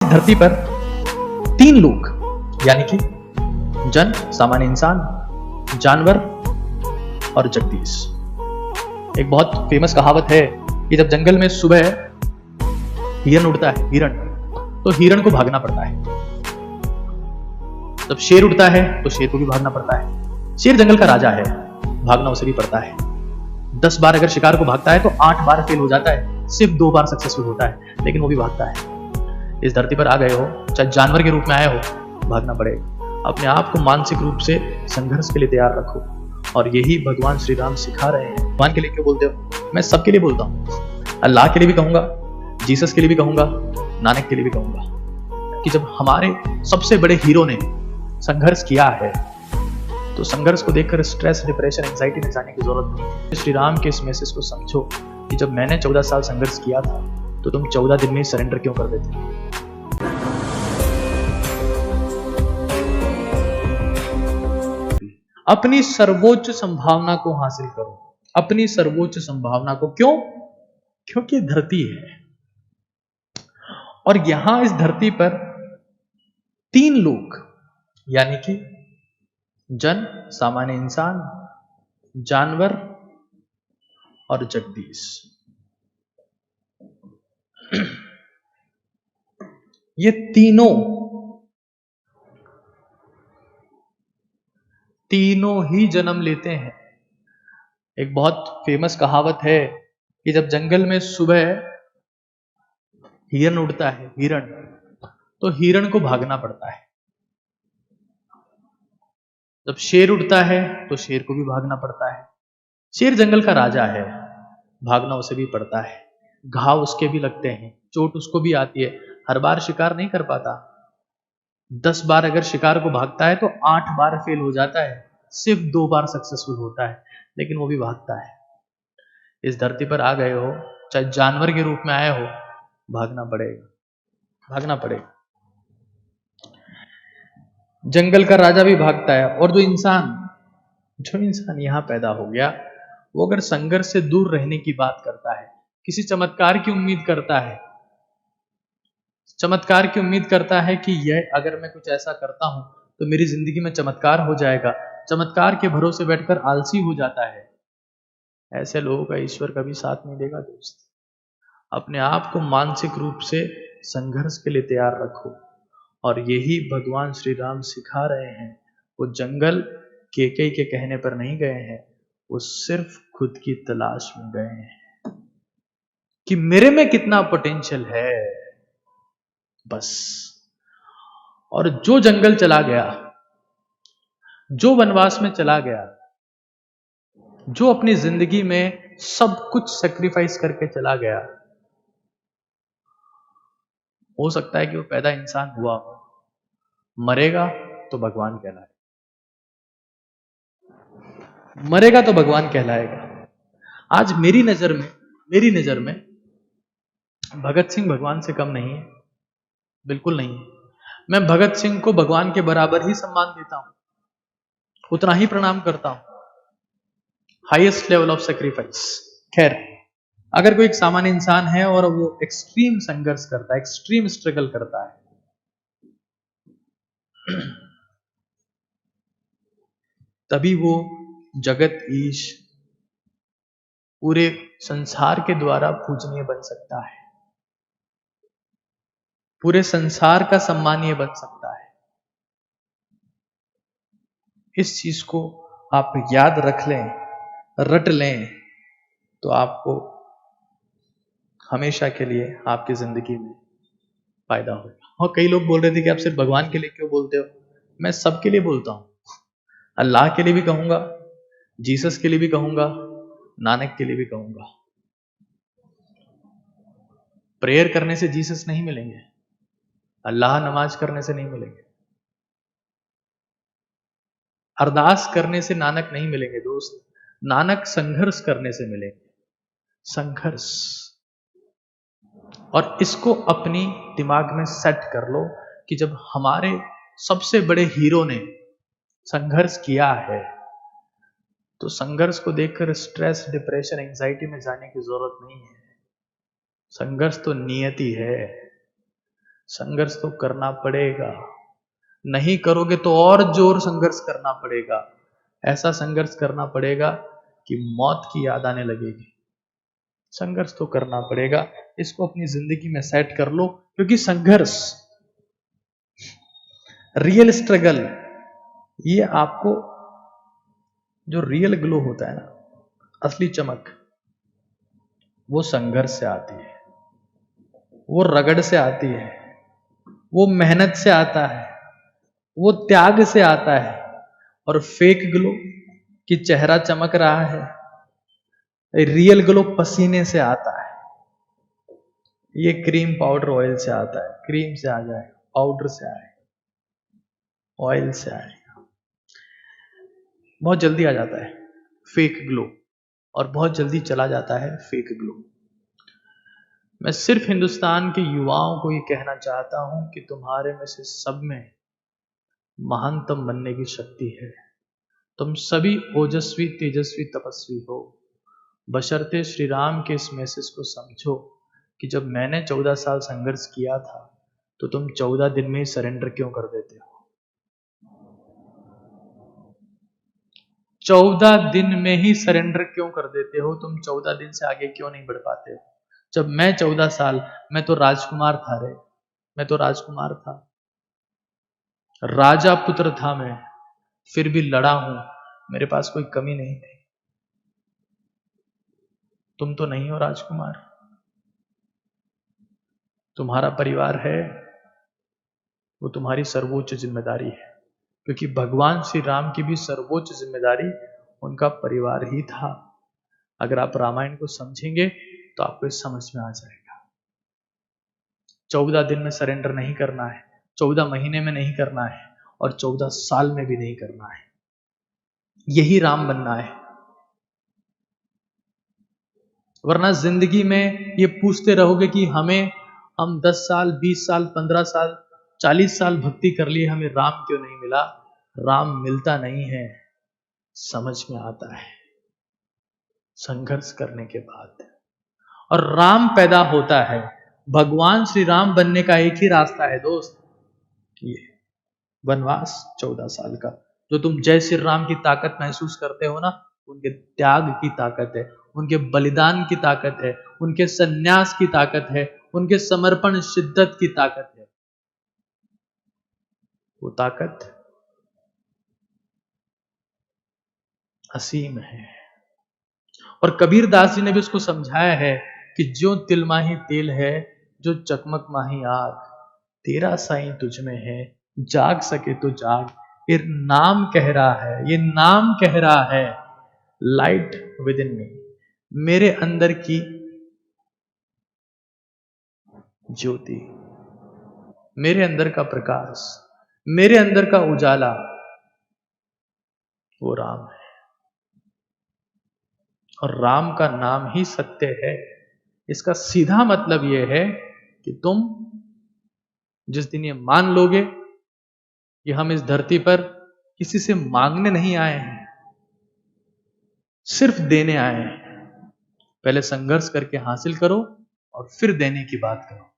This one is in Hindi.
धरती पर तीन लोग यानी कि जन, सामान्य इंसान, जानवर और जगदीश। एक बहुत फेमस कहावत है कि जब जंगल में सुबह हिरन उड़ता है, हिरन, तो हिरन को भागना पड़ता है। जब शेर उड़ता है तो शेर को भी भागना पड़ता है। शेर जंगल का राजा है, भागना उसे भी पड़ता है। 10 बार अगर शिकार को भागता है तो 8 बार फेल हो जाता है, सिर्फ 2 बार सक्सेसफुल होता है, लेकिन वो भी भागता है। इस धरती पर आ गए हो, चाहे जानवर के रूप में आए हो, भागना पड़ेगा। अपने आप को मानसिक रूप से संघर्ष के लिए तैयार रखो, और यही भगवान श्री राम सिखा रहे हैं। भगवान के लिए क्यों बोलते हो? मैं सबके लिए बोलता हूँ, अल्लाह के लिए भी कहूंगा, जीसस के लिए भी कहूंगा, नानक के लिए भी कहूंगा कि जब हमारे सबसे बड़े हीरो ने संघर्ष किया है तो संघर्ष को देखकर स्ट्रेस, डिप्रेशन, एंजाइटी में जाने की जरूरत नहीं है। श्री राम के इस मैसेज को समझो कि जब मैंने 14 साल संघर्ष किया था तो तुम 14 दिन में सरेंडर क्यों कर देते? अपनी सर्वोच्च संभावना को हासिल करो, अपनी सर्वोच्च संभावना को। क्यों? क्योंकि धरती है और यहां इस धरती पर 3 लोग यानी कि जन, सामान्य इंसान, जानवर और जगदीश। ये तीनों ही जन्म लेते हैं। एक बहुत फेमस कहावत है कि जब जंगल में सुबह हिरन उड़ता है, हिरन, तो हिरन को भागना पड़ता है। जब शेर उड़ता है तो शेर को भी भागना पड़ता है। शेर जंगल का राजा है, भागना उसे भी पड़ता है। घाव उसके भी लगते हैं, चोट उसको भी आती है, हर बार शिकार नहीं कर पाता। 10 बार अगर शिकार को भागता है तो 8 बार फेल हो जाता है, सिर्फ 2 बार सक्सेसफुल होता है, लेकिन वो भी भागता है। इस धरती पर आ गए हो, चाहे जानवर के रूप में आए हो, भागना पड़ेगा, भागना पड़ेगा। जंगल का राजा भी भागता है, और जो इंसान यहां पैदा हो गया, वो अगर संघर्ष से दूर रहने की बात करता है, किसी चमत्कार की उम्मीद करता है, चमत्कार की उम्मीद करता है कि यह अगर मैं कुछ ऐसा करता हूं तो मेरी जिंदगी में चमत्कार हो जाएगा, चमत्कार के भरोसे बैठकर आलसी हो जाता है, ऐसे लोगों का ईश्वर कभी साथ नहीं देगा। दोस्त, अपने आप को मानसिक रूप से संघर्ष के लिए तैयार रखो, और यही भगवान श्री राम सिखा रहे हैं। वो जंगल केकई के कहने पर नहीं गए हैं, वो सिर्फ खुद की तलाश में गए हैं कि मेरे में कितना पोटेंशियल है, बस। और जो जंगल चला गया, जो वनवास में चला गया, जो अपनी जिंदगी में सब कुछ सेक्रीफाइस करके चला गया, हो सकता है कि वो पैदा इंसान हुआ हो, मरेगा तो भगवान कहलाएगा, मरेगा तो भगवान कहलाएगा। आज मेरी नजर में भगत सिंह भगवान से कम नहीं है, बिल्कुल नहीं है। मैं भगत सिंह को भगवान के बराबर ही सम्मान देता हूं, उतना ही प्रणाम करता हूं। Highest level of sacrifice. खैर, अगर कोई एक सामान्य इंसान है और वो एक्सट्रीम संघर्ष करता है, एक्सट्रीम स्ट्रगल करता है, तभी वो जगत ईश, पूरे संसार के द्वारा पूजनीय बन सकता है, पूरे संसार का सम्मानीय बन सकता है। इस चीज को आप याद रख लें, रट लें, तो आपको हमेशा के लिए आपकी जिंदगी में फायदा होगा। और कई लोग बोल रहे थे कि आप सिर्फ भगवान के लिए क्यों बोलते हो? मैं सबके लिए बोलता हूं, अल्लाह के लिए भी कहूंगा, जीसस के लिए भी कहूंगा, नानक के लिए भी कहूंगा। प्रेयर करने से जीसस नहीं मिलेंगे, अल्लाह नमाज करने से नहीं मिलेंगे, अरदास करने से नानक नहीं मिलेंगे। दोस्त, नानक संघर्ष करने से मिलेंगे, संघर्ष। और इसको अपनी दिमाग में सेट कर लो कि जब हमारे सबसे बड़े हीरो ने संघर्ष किया है तो संघर्ष को देखकर स्ट्रेस, डिप्रेशन, एंजाइटी में जाने की जरूरत नहीं है। संघर्ष तो नियति है, संघर्ष तो करना पड़ेगा, नहीं करोगे तो और जोर संघर्ष करना पड़ेगा। ऐसा संघर्ष करना पड़ेगा कि मौत की याद आने लगेगी। संघर्ष तो करना पड़ेगा, इसको अपनी जिंदगी में सेट कर लो, क्योंकि संघर्ष, रियल स्ट्रगल, ये आपको जो रियल ग्लो होता है ना, असली चमक, वो संघर्ष से आती है, वो रगड़ से आती है, वो मेहनत से आता है, वो त्याग से आता है। और फेक ग्लो कि चेहरा चमक रहा है, रियल ग्लो पसीने से आता है। ये क्रीम पाउडर ऑयल से आता है, क्रीम से आ जाए, पाउडर से आए, ऑयल से आएगा, बहुत जल्दी आ जाता है फेक ग्लो, और बहुत जल्दी चला जाता है फेक ग्लो। मैं सिर्फ हिंदुस्तान के युवाओं को ये कहना चाहता हूं कि तुम्हारे में से सब में महानतम बनने की शक्ति है। तुम सभी ओजस्वी, तेजस्वी, तपस्वी हो, बशर्ते श्री राम के इस मैसेज को समझो कि जब मैंने 14 साल संघर्ष किया था तो तुम 14 दिन में ही सरेंडर क्यों कर देते हो? 14 दिन में ही सरेंडर क्यों कर देते हो? तुम 14 दिन से आगे क्यों नहीं बढ़ पाते हो? जब मैं 14 साल, मैं तो राजकुमार था रे, मैं तो राजकुमार था, राजा पुत्र था मैं, फिर भी लड़ा हूं, मेरे पास कोई कमी नहीं थी। तुम तो नहीं हो राजकुमार, तुम्हारा परिवार है, वो तुम्हारी सर्वोच्च जिम्मेदारी है, क्योंकि भगवान श्री राम की भी सर्वोच्च जिम्मेदारी उनका परिवार ही था। अगर आप रामायण को समझेंगे तो आपको समझ में आ जाएगा। 14 दिन में सरेंडर नहीं करना है, 14 महीने में नहीं करना है, और 14 साल में भी नहीं करना है। यही राम बनना है। वरना जिंदगी में ये पूछते रहोगे कि हम 10 साल, 20 साल, 15 साल, 40 साल भक्ति कर लिए, हमें राम क्यों नहीं मिला? राम मिलता नहीं है, समझ में आता है संघर्ष करने के बाद। और राम पैदा होता है, भगवान श्री राम बनने का एक ही रास्ता है दोस्त, ये वनवास 14 साल का। जो तुम जय श्री राम की ताकत महसूस करते हो ना, उनके त्याग की ताकत है, उनके बलिदान की ताकत है, उनके संन्यास की ताकत है, उनके समर्पण शिद्दत की ताकत है। वो ताकत असीम है। और कबीर दास जी ने भी उसको समझाया है कि जो तिल माही तेल है, जो चकमक माही आग, तेरा साईं तुझ में है, जाग सके तो जाग। ये नाम कह रहा है, ये नाम कह रहा है, लाइट विद इन मी, मेरे अंदर की ज्योति, मेरे अंदर का प्रकाश, मेरे अंदर का उजाला, वो राम है। और राम का नाम ही सत्य है। इसका सीधा मतलब यह है कि तुम जिस दिन ये मान लोगे कि हम इस धरती पर किसी से मांगने नहीं आए हैं, सिर्फ देने आए हैं, पहले संघर्ष करके हासिल करो और फिर देने की बात करो।